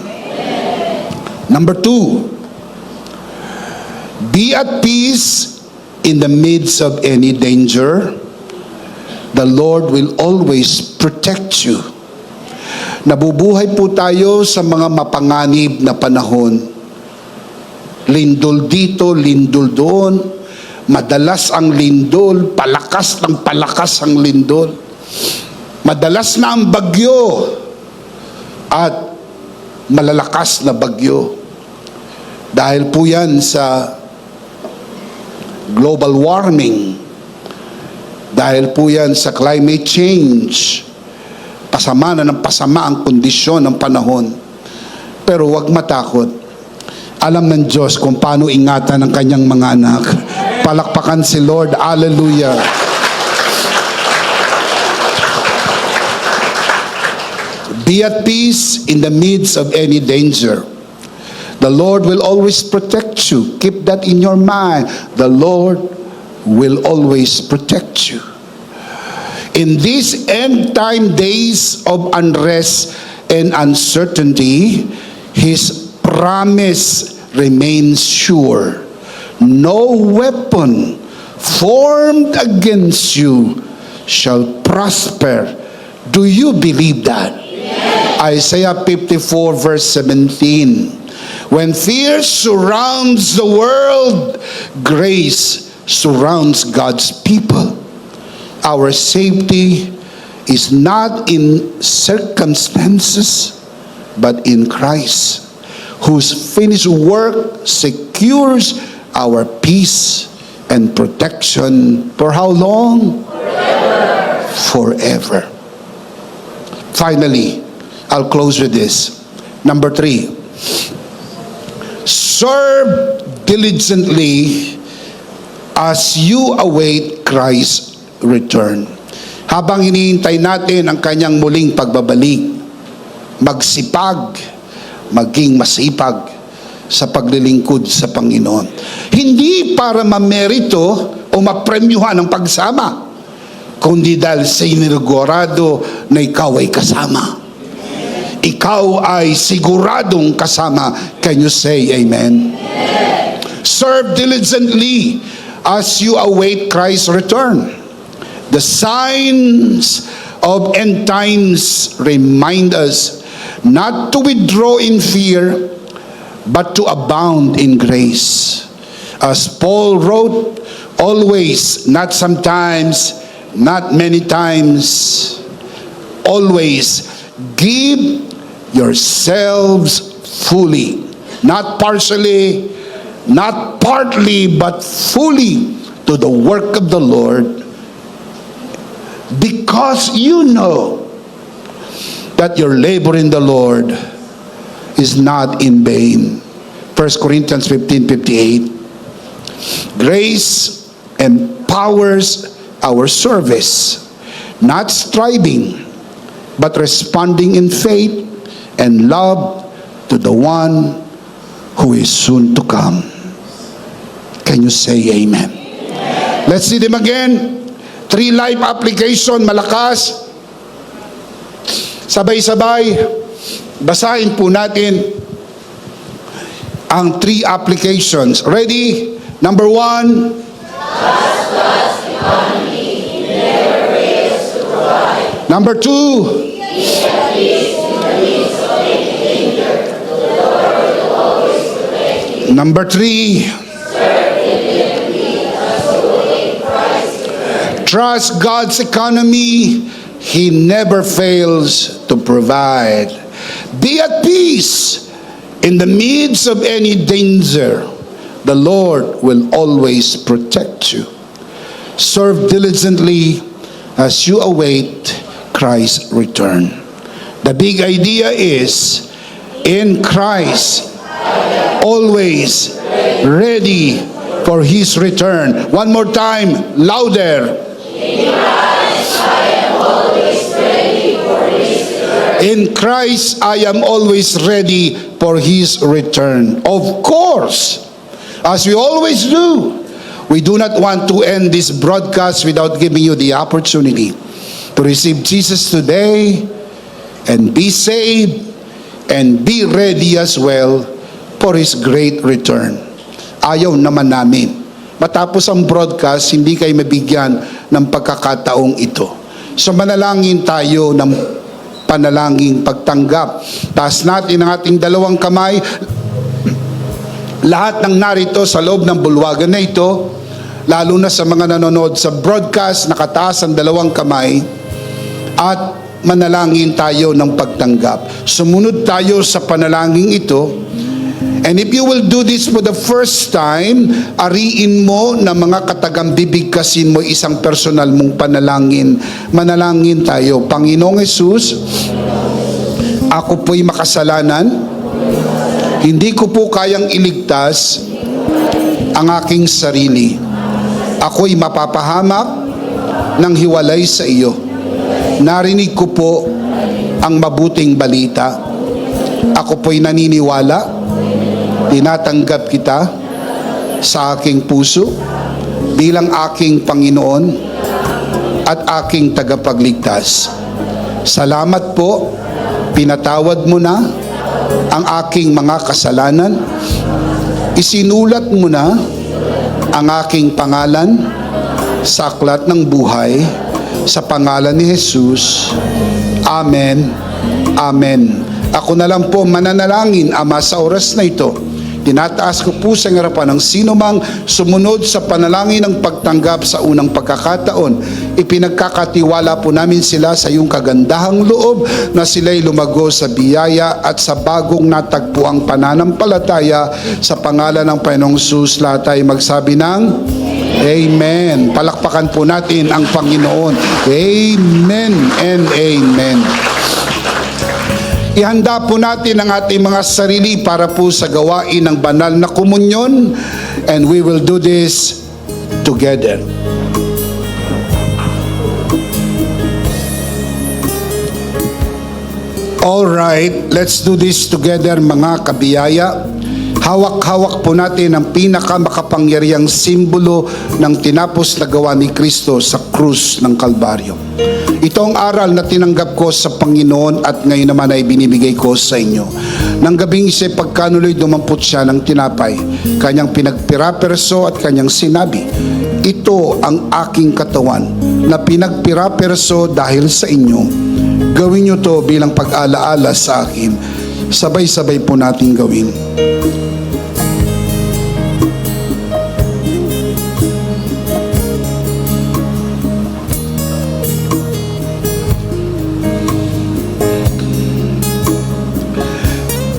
Number two, be at peace in the midst of any danger. The Lord will always protect you. Nabubuhay po tayo sa mga mapanganib na panahon. Lindol dito, lindol doon. Madalas ang lindol, palakas ng palakas ang lindol. Madalas na ang bagyo at malalakas na bagyo. Dahil po yan sa global warming. Dahil po yan sa climate change. Pasama na ng pasama ang kondisyon ng panahon. Pero huwag matakot. Alam ng Diyos kung paano ingatan ang kanyang mga anak. Palakpakan si Lord. Hallelujah. Be at peace in the midst of any danger. The Lord will always protect you. Keep that in your mind. The Lord will always protect you. In these end time days of unrest and uncertainty, His promise remains sure. No weapon formed against you shall prosper. Do you believe that? Yes. Isaiah 54 verse 17. When fear surrounds the world, grace surrounds God's people. Our safety is not in circumstances, but in Christ, whose finished work secures our peace and protection for how long? Forever. Finally, I'll close with this. Number 3, serve diligently as you await Christ's return. Habang hinihintay natin ang kanyang muling pagbabalik, magsipag, maging masipag sa paglilingkod sa Panginoon. Hindi para mamerito o mapremyuhan ang pagsama, kundi dahil sa inirigorado na ikaw ay kasama. ikaw ay siguradong kasama. Can you say amen? Serve diligently as you await Christ's return. The signs of end times remind us not to withdraw in fear, but to abound in grace. As Paul wrote, always, not sometimes, not many times, always give yourselves fully, not partially, not partly, but fully to the work of the Lord, because you know that your labor in the Lord is not in vain. 1 Corinthians 15:58. Grace empowers our service, not striving, but responding in faith and love to the one who is soon to come. Can you say amen? Let's see them again. 3 life application, malakas. Sabay-sabay, basahin po natin ang 3 applications. Ready? Number 1. Number 2. Number 3. Trust God's economy. He never fails to provide. Be at peace in the midst of any danger. The Lord will always protect you. Serve diligently as you await Christ's return. The big idea is, in Christ, always ready for His return. One more time, louder. In Christ, I am always ready for His return. Of course, as we always do, we do not want to end this broadcast without giving you the opportunity to receive Jesus today and be saved and be ready as well for His great return. Ayaw naman namin matapos ang broadcast, hindi kayo mabigyan ng pagkakataong ito. So manalangin tayo ng panalangin pagtanggap. Taas natin ang ating 2 kamay. Lahat ng narito sa loob ng bulwagan na ito, lalo na sa mga nanonood sa broadcast, nakataas ang 2 kamay, at manalangin tayo ng pagtanggap. Sumunod tayo sa panalangin ito. And if you will do this for the first time, ariin mo na mga katagang bibigkasin mo isang personal mong panalangin. Manalangin tayo. Panginoong Hesus, ako po'y makasalanan. Hindi ko po kayang iligtas ang aking sarili. Ako'y mapapahamak ng hiwalay sa iyo. Narinig ko po ang mabuting balita. Ako po'y naniniwala. Tinatanggap kita sa aking puso bilang aking Panginoon at aking tagapagligtas. Salamat po, pinatawad mo na ang aking mga kasalanan. Isinulat mo na ang aking pangalan sa aklat ng buhay sa pangalan ni Jesus. Amen. Amen. Ako na lang po mananalangin, Ama, sa oras na ito. Tinataas ko po sa harapan ng sino mang sumunod sa panalangin ng pagtanggap sa unang pagkakataon. Ipinagkakatiwala po namin sila sa iyong kagandahang loob na sila'y lumago sa biyaya at sa bagong natagpuang pananampalataya sa pangalan ng Panginoong Hesus. Lahat ay magsabi ng Amen. Palakpakan po natin ang Panginoon. Amen and Amen. Ihanda po natin ang ating mga sarili para po sa gawain ng banal na komunyon, and we will do this together. All right, let's do this together, mga kabiyaya. Hawak-hawak po natin ang pinakamakapangyarihang simbolo ng tinapos na gawa ni Kristo sa krus ng Kalbaryo. Ito ang aral na tinanggap ko sa Panginoon at ngayon naman ay binibigay ko sa inyo. Nang gabing isa pagkanuloy dumampot siya ng tinapay, kanyang pinagpiraperso at kanyang sinabi, ito ang aking katawan na pinagpiraperso dahil sa inyo. Gawin niyo to bilang pag-alaala sa akin. Sabay-sabay po natin gawin.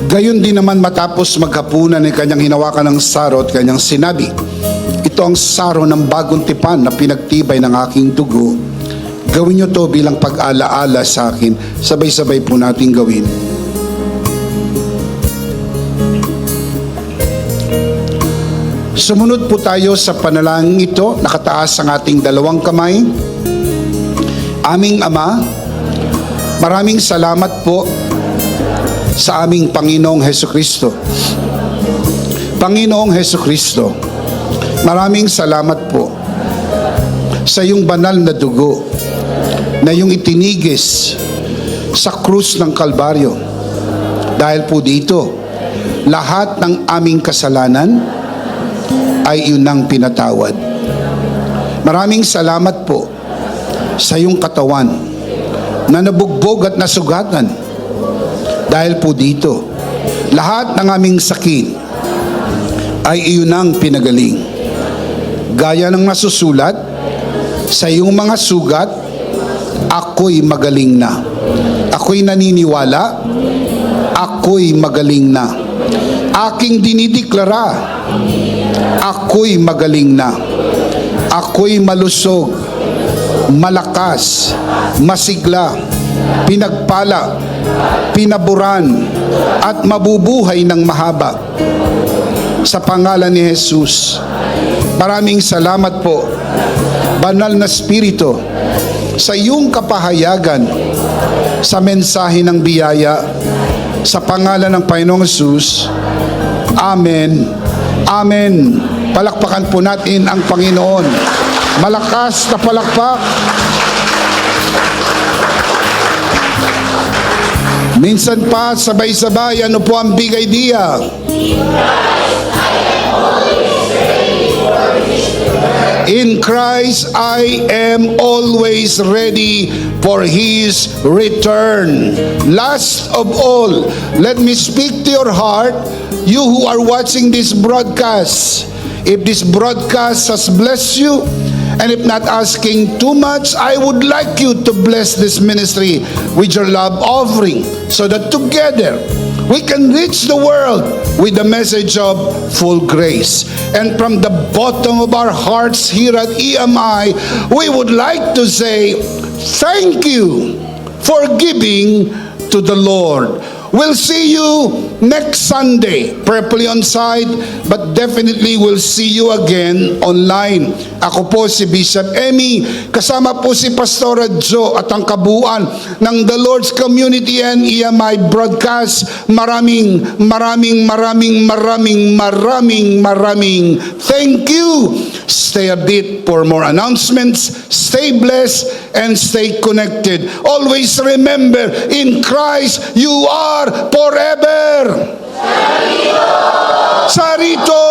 Gayon din naman matapos maghapunan ay kanyang hinawakan ng saro at kanyang sinabi, ito ang saro ng bagong tipan na pinagtibay ng aking dugo. Gawin niyo to bilang pag-alaala sa akin. Sabay-sabay po natin gawin. Sumunod po tayo sa panalangin ito. Nakataas ang ating dalawang kamay. Aming Ama, maraming salamat po sa aming Panginoong Hesukristo. Panginoong Hesukristo, maraming salamat po sa iyong banal na dugo na iyong itinigis sa krus ng Kalbaryo. Dahil po dito, lahat ng aming kasalanan ay iyong nang pinatawad. Maraming salamat po sa iyong katawan na nabugbog at nasugatan. Dahil po dito, lahat ng aming sakit ay iyon ang pinagaling. Gaya ng nasusulat, sa iyong mga sugat, ako'y magaling na. Ako'y naniniwala, ako'y magaling na. Aking dinideklara, ako'y magaling na. Ako'y malusog, malakas, masigla, pinagpala, pinaburan, at mabubuhay ng mahaba. Sa pangalan ni Jesus, maraming salamat po, Banal na Espiritu, sa iyong kapahayagan sa mensahe ng biyaya. Sa pangalan ng Panginoong Jesus, Amen. Amen. Palakpakan po natin ang Panginoon. Malakas na palakpak. Minsan pa, sabay-sabay, ano po ang big idea? In Christ, I am always ready for His return. Last of all, let me speak to your heart, you who are watching this broadcast. If this broadcast has blessed you, and if not asking too much, I would like you to bless this ministry with your love offering so that together we can reach the world with the message of full grace. And from the bottom of our hearts here at EMI, we would like to say thank you for giving to the Lord. We'll see you next Sunday, prayerfully on site, but definitely we'll see you again online. Ako po si Bishop Emmy, kasama po si Pastora Jo at ang kabuuan ng The Lord's Community and EMI broadcast. Maraming thank you. Stay a bit for more announcements. Stay blessed and stay connected. Always remember, in Christ you are forever. Sarito!